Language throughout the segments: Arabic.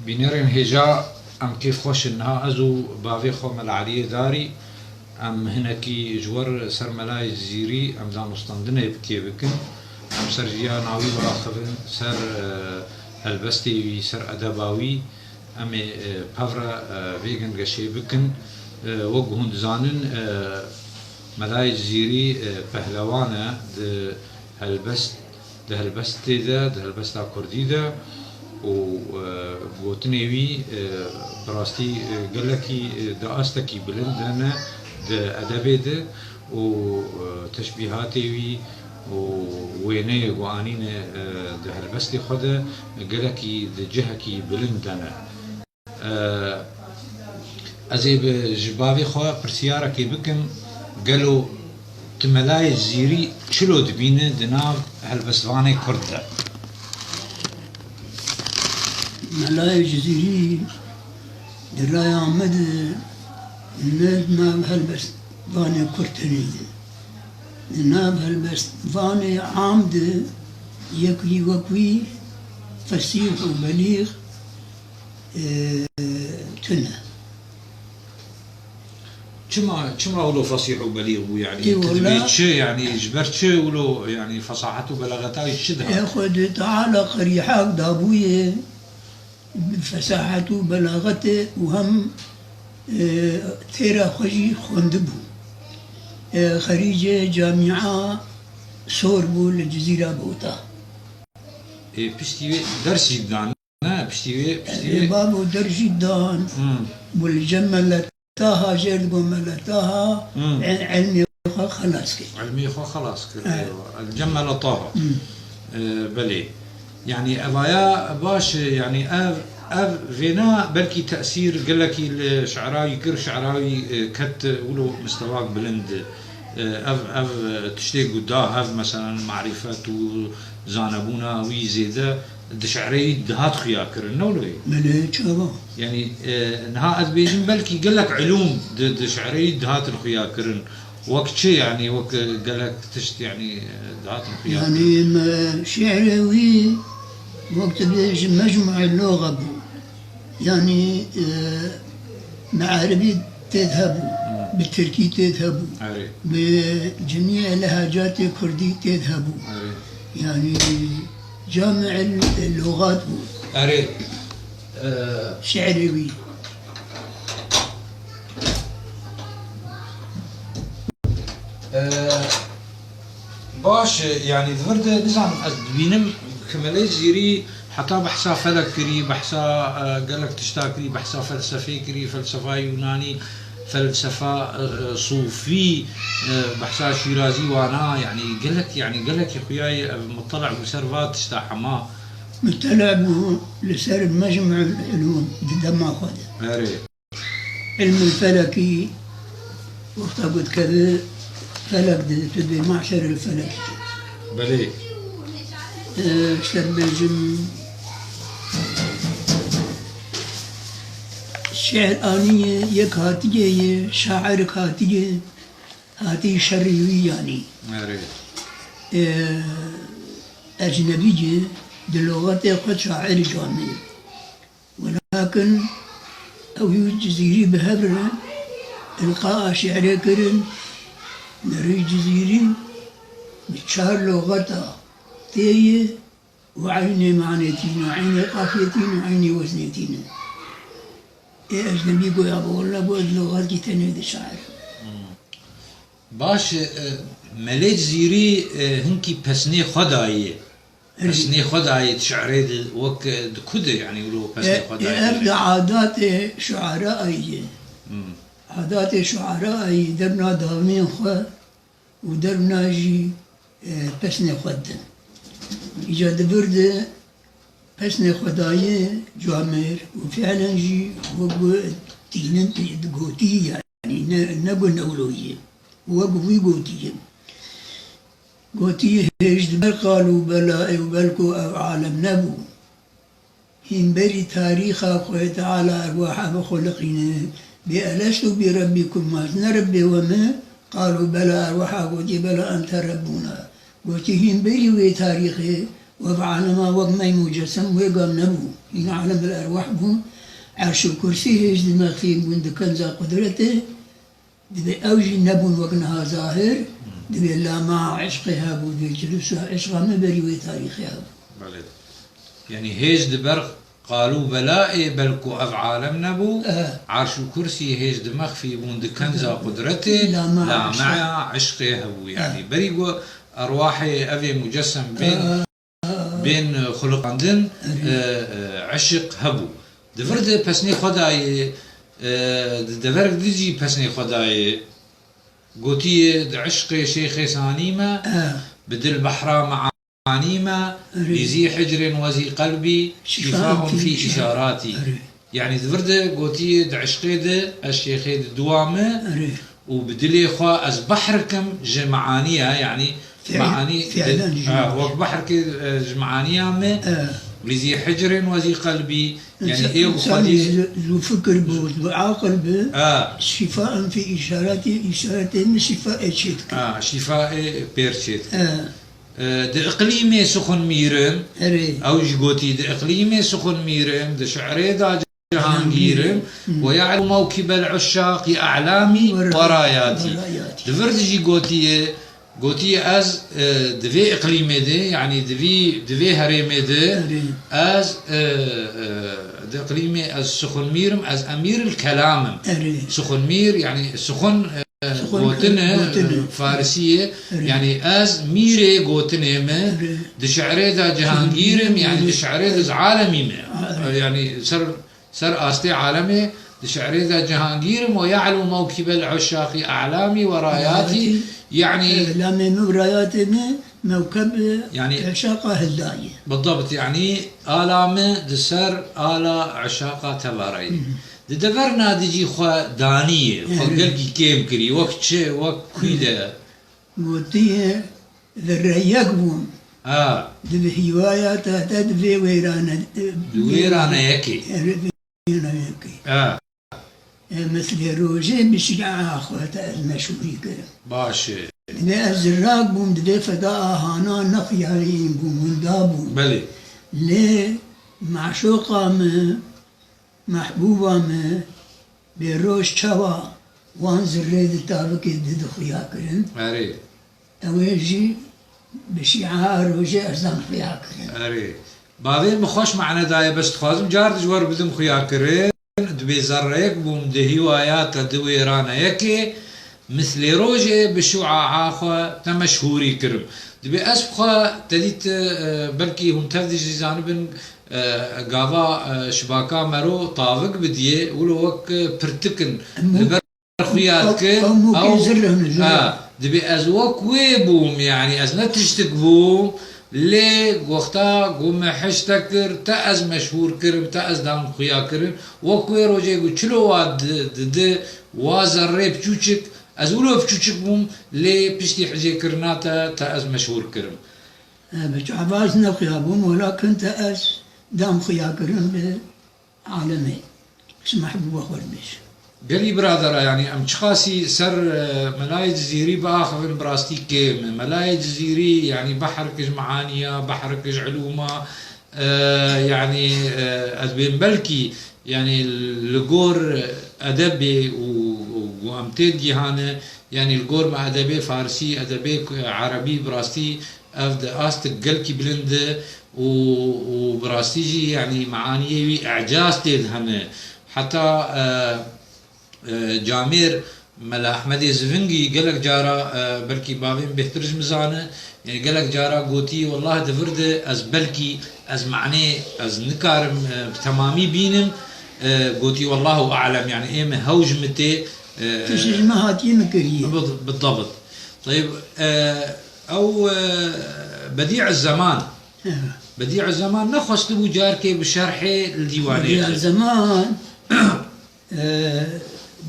بنرن هجا ام كيف خوش انها ازو بافي خوم العالية داري ام هناكي جور سرملاي زيري ام دانو ستاندنه بكي بكن ام سرجيا ناوي براخبن سر البستي سر ادباوي ام بافرا فيغن غشي بكن وجهون زانن ملاي زيري پهلوانا ده هالبست ده هالبستا كردي ده و گوتنیوی براستی گلکی داستکی بلندانه ده ادبی ده و تشبیهاتیوی و وینه وانین ده هالبستی خدا گلکی ده جهکی بلندانه ازی به جبابی خوا پرسیاره کی بکن گلو تملای زیری چلو دبینه دناب هالبستوانه کرده ملاي جزيري درايا عمد ناب هلبس فاني كرتني ناب هلبس فاني عامد يكوي وكوي فسيح وبليغ تنه كما ولو فصيح وبليغ يعني تدبيت يعني جبرت ولو يعني فصاحته بلغتها يشدها ياخذ تعالى قريحك دابويه بفساحته بلاغته وهم تيرا خجي خندبو خريج جامعة سوربو الجزيرة بوتا بشتي درس جدان بشتي بابو درس جدان والجملة تاها جرد بملة تاها علمي خلاص كي علمي خلاص كي الجملة طاها بلي يعني أبايا باش يعني أف فينا بلكي تأثير قلكي الشعراوي كر شعراوي كت ولو مستواك بلند أف تشتي قدا هف مثلا معرفة وزانبونا ويزيدا دشعري دهات خيا كرن نولوي ملي شابا يعني نها أذبيجن بلكي قلك علوم دشعري دهات الخيا كرن وقت شي يعني وقت قالك تشت يعني دهات الخيا يعني شعراوي وقت بيجي مجمع اللغة بو يعني معاربي تذهبوا بالتركي تذهبوا بجميع اللهجات الكردي تذهبوا يعني جامع اللغات بو شعراوي باش يعني ذكرت نظام بينم كمالي زيري حتى بحثا فلك كري بحثا قالك تشتاكري بحثا فلسفي كري فلسفة يوناني فلسفة صوفي بحثا شيرازي وانا يعني قالك يا خوياي مطلع بسرفات تشتاحما مطلع لسر مجمع العلوم دما خد علم الفلكي وقت قلت كذا فلك تدي معشر الفلك بلي شربجم شعر آنية يك هاتية شاعر هاتية هاتي شريوي يعني أجنبية دلغات قد شاعر جامع ولكن أو جزيري بهبرة إلقاء شعر كرن نري جزيري بتشار لغتها تيه وعيني معنيتين وعيني قافيتين وعيني وزنيتين أجنبي قوي أبو الله بود لغات كي تنوي شاعر باش مليت زيري هنكي بسني خداي بسني خداي تشعري وك كده يعني ولو بسني خداي عادات شعراء عادات شعراء درنا دامين خو ودرنا جي بسني خدن إيجاد برد بسني خداي جامر وفعلا جي وقو تينن قوتي يعني نقول نولوية وقوي قوتي قوتي هجد قالوا بلا وبلكو عالم نبو هين بري تاريخ أخوة تعالى أرواح بخلقنا بألست بربكم ما نربي وما قالوا بلى أروحا قوتي بلى أنت ربنا قوتي هم بري وي تاريخي وبعلما وقمي مجسم ويقام نبو إن عالم الأرواح بهم عرش الكرسي هيج دماغ فيه من كنزا قدرته دبي أوجي نبون وقنها ظاهر دبي لا مع عشقها بو دبي جلوسها عشقها ما بري وي تاريخها بله يعني هيج دبرغ قالوا بلائي بلكو أفعالم نبو عرش الكرسي هيج دماغ في بوند كنزا قدرته لا مع عشقه هبو يعني بريقو أرواحي أبي مجسم بين خلقاندن عشق هبو دفرد پسني خداي دفرق ديجي پسني خداي قوتي عشق شيخ سانيما بدل بحرا معانيما لذي حجر وذي قلبي شفاء في إشاراتي يعني دفرد قوتي عشقي ده الشيخ دوامه وبدلي خوا از بحركم جمعانيها يعني معاني وقت بحرك جمعانيها لذي حجر وذي قلبي يعني ايه وخدي ذو فكر بود وعاقل به شفاء في إشاراتي شفاء شيت شفاء بيرشيت ده اقليمي سخن ميرم او جوتي ده اقليمي سخن ميرم ده شعري دا جهانگيرم ويعلم موكب العشاق اعلامي وراياتي ده فردجي قوتي از دوی اقلیمه ده يعني دوی هرمه ده از ده اقلیمه از سخن ميرم از امير الكلام سخن مير يعني سخن قوتنه فارسية يعني از ميري قوتنه ما ده شعره ده جهانگيرم يعني ده شعره ده عالمي ما يعني سر آستي عالمي ده شعره ده جهانگيرم ويعلو موكب العشاق أعلامي وراياتي يعني لما راياتنا موكب يعني عشاقة هداية بالضبط يعني آلامة دسر آلا عشاقة تباري دفرنا دجي خوا دانية خوا قلقي كيم كري وقت شيء وقت كيدا موتيه ذريق بوم دبي هواياته تدبي ويرانا يكي مثل روجي بشجاعة أخواتها المشهوري كده باشي دبي الزراق بوم دبي فداء هانا نخيارين بوم دابوم بلي ليه معشوقة ما محبوبة ما بروش شوا وان زريد تابك دد خيا كرن أري أويجي بشيعة روجي أرزان خيا كرن أري بعدين بخش معنا داي بس تخازم جار جوار بدم خيا كرن دبي زريك بوم دهي وآيات دوي رانا يكي مثل روجي بشوعة عاخة تمشهوري كرم دبي أسبخة تديت بلكي هم تفدي جانبن قاوا شباكا مرو طاوق بديه ولو وك برتكن برخيات كن أو دبي أزوك ويبوم يعني أز نتشتك بوم لي وقتا قوم حشتكر تأز مشهور كرم تأز دام خيا كرم وكوي روجي قو چلو واد د وازر بچوچك از ولو بچوچك بوم لي بشتي حجي كرناتا تأز مشهور كرم بچعباز نخيا بوم ولكن تأز دام خيا كرم بعالمي بس محبوبة خوربش قالي برادر يعني ام تشخاصي سر ملاي جزيري باخر براستي كيم ملاي جزيري يعني بحر كج معانية بحر كج علومة يعني ادبين بلكي يعني الجور ادبي وامتد جهانه يعني الجور مع ادبي فارسي ادبي عربي براستي افد استك قلكي بلند وبراستيجي يعني معانيه اعجاز تدهم حتى جامير ملا احمد زفنجي قالك جارا بلكي بابين بهترج مزانه يعني قالك جارا قوتي والله دفرد از بلكي از معني از نكارم تمامي بينم قوتي والله اعلم يعني ايه هوج متي ما هاتي مكريه بالضبط طيب او بديع الزمان بديع الزمان نخص تبو جاركي بشرحي الديوانيه بديع الزمان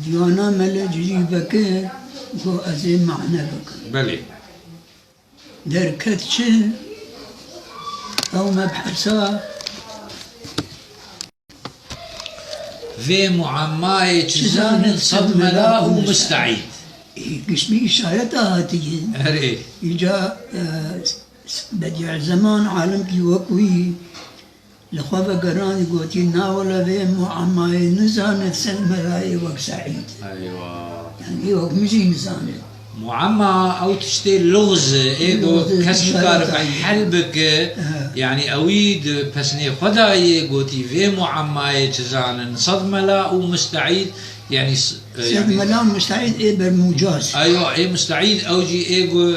ديوانا ملا جيبك هو أزين معنى بك بلي دركتش أو مبحثا في معماي تشزان صدمة لا مستعيد قسمي إشارتها هاتي اري إجا بديع زمان عالم كي وكوي لخوفا قراني قوتي ناولا في معماي نزانت سلملاي وك سعيد ايوه يعني وك مجي نزانت معمى او تشتي لغز ايدو لغز كسكار شرطة. بحلبك يعني اويد بسني خداي قوتي في معمى تزانن صدمه لا ومستعيد يعني سيد ملام مستعيد إيه برموجاز ايوه اي مستعيد اوجي ايجو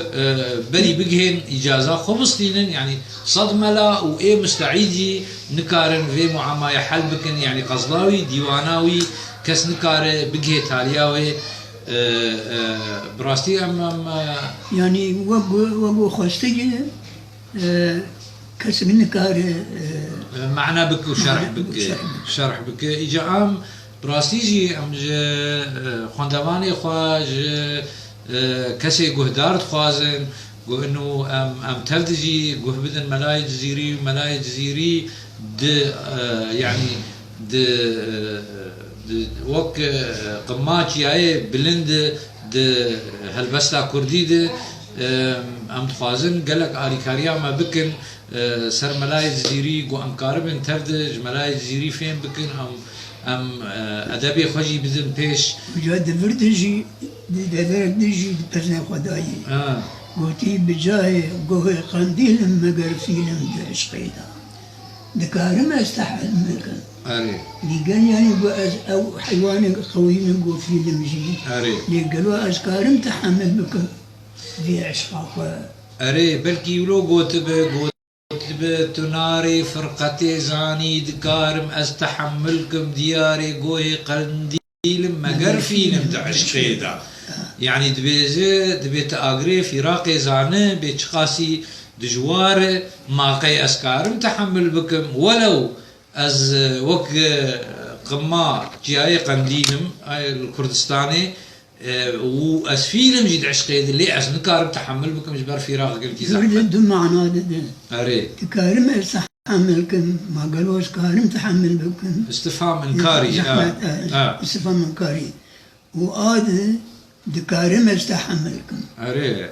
بري بجهن اجازه خبصتين يعني صدمه لا واي مستعيدي نكارن في معمى حلبكن يعني قصلاوي ديواناوي كس نكار بجه تالياوي براستي يعني وقو خوستي كسب النكار معنى بك وشرح معنى بك بك وشرح شرح بك اجا ام براستيجي ام خواندواني خواج كسي جهدار خوازن جو انه ام تفدجي جه بدن ملاي جزيري وملاي جزيري د يعني د وك قماش ياي بلند د هلبستا كردي د ام تخوازن قالك اريكاريا ما بكن سر ملاي جزيري جو ام كاربن تفدج ملاي جزيري فين بكن ام ادبي خوجي بدن بيش وجاد فردجي دفرك دجي بزنا خداي قوتي بجاي قوه قنديل مقر فيلم عشقيدا دكارم استحل ملكن اري اللي قال يعني او حيوان قوي من قو فيلم جي اري اللي قالوا اشكارم تحمل بك في عشقاق اري بلكي يولو قوت تناري فرقتي زاني دكارم استحملكم دياري قوي قنديل مقر فيلم عشقيدا يعني دبي تاغري في راقي زانه بيتشقاسي دجوار ماقي اسكارم تحمل بكم ولو از وك قما جاي قنديلم الكردستاني واز فيلم جد عشقيد اللي از نكارم تحمل بكم جبر في راقي قلتي زحمه دون معنى اري تكارم استحملكم ما قالوا اشكارم تحمل بكم استفهام انكاري استفهام انكاري وآد دكارم استحملكم اري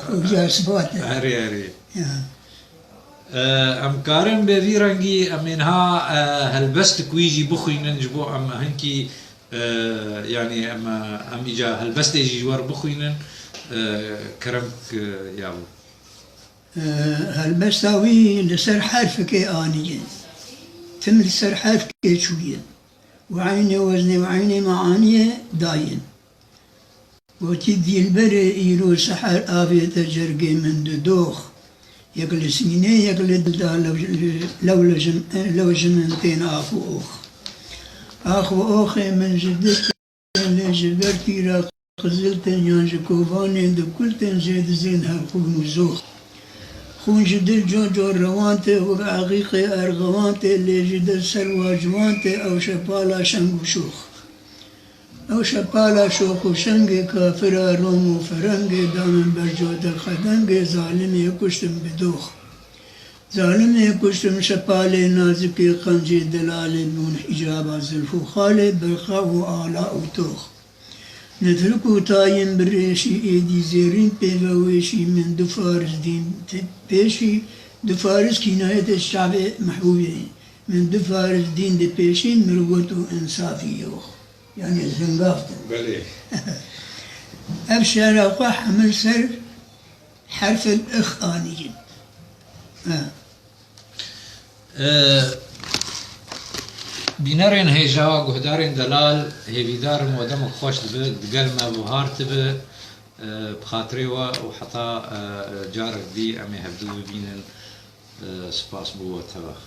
وجا صفات اري ام كارم بفي رنجي امينها هلبست كويجي بخوي ننجبو ام هنكي يعني ام اجا هلبست يجي جوار بخوينن كرمك يابو هلبستاوي لسر حرفك آنية تمر سر حرفك شوية وعيني وزني وعيني معانية داين وتدي البر إيرو سحر آفية جرقي من دوخ يقل سنيني يقل دلدا لو جمنتين آخو أخي من جدت لجبرتي را قزلتن يانج كوباني دكولتن زيد زين هالخون وزوخ خون جدل جو روانته وعقيقي أرغوانته اللي جدل سلوى جوانته أو شبالا شنق وشوخ أو شبالا شوخ وشنق كافر روم وفرنق دامن برجود الخدنق ظالم يكشتم بدوخ ظالم يكشتم شبالي نازكي قنجي دلالي بون حجابا زلفو خالي برخا وآلاء وتوخ نتركو تاين بريشي ايدي زيرين بيفويشي من دفارس دين بيشي دفارس كناية الشعب محبوبين من دفارس دين دي بيشي مروتو انصافي يوخ يعني الزنقافة بلي أبشر أخوة حمل سر حرف الإخ آنيين بينارين هيجا قهدارين دلال هيفيدار ودمك خوش دقل ما بوهار تبه بخاطري وحتى جارك دي أمي هبدو بينن سباس بو تبخ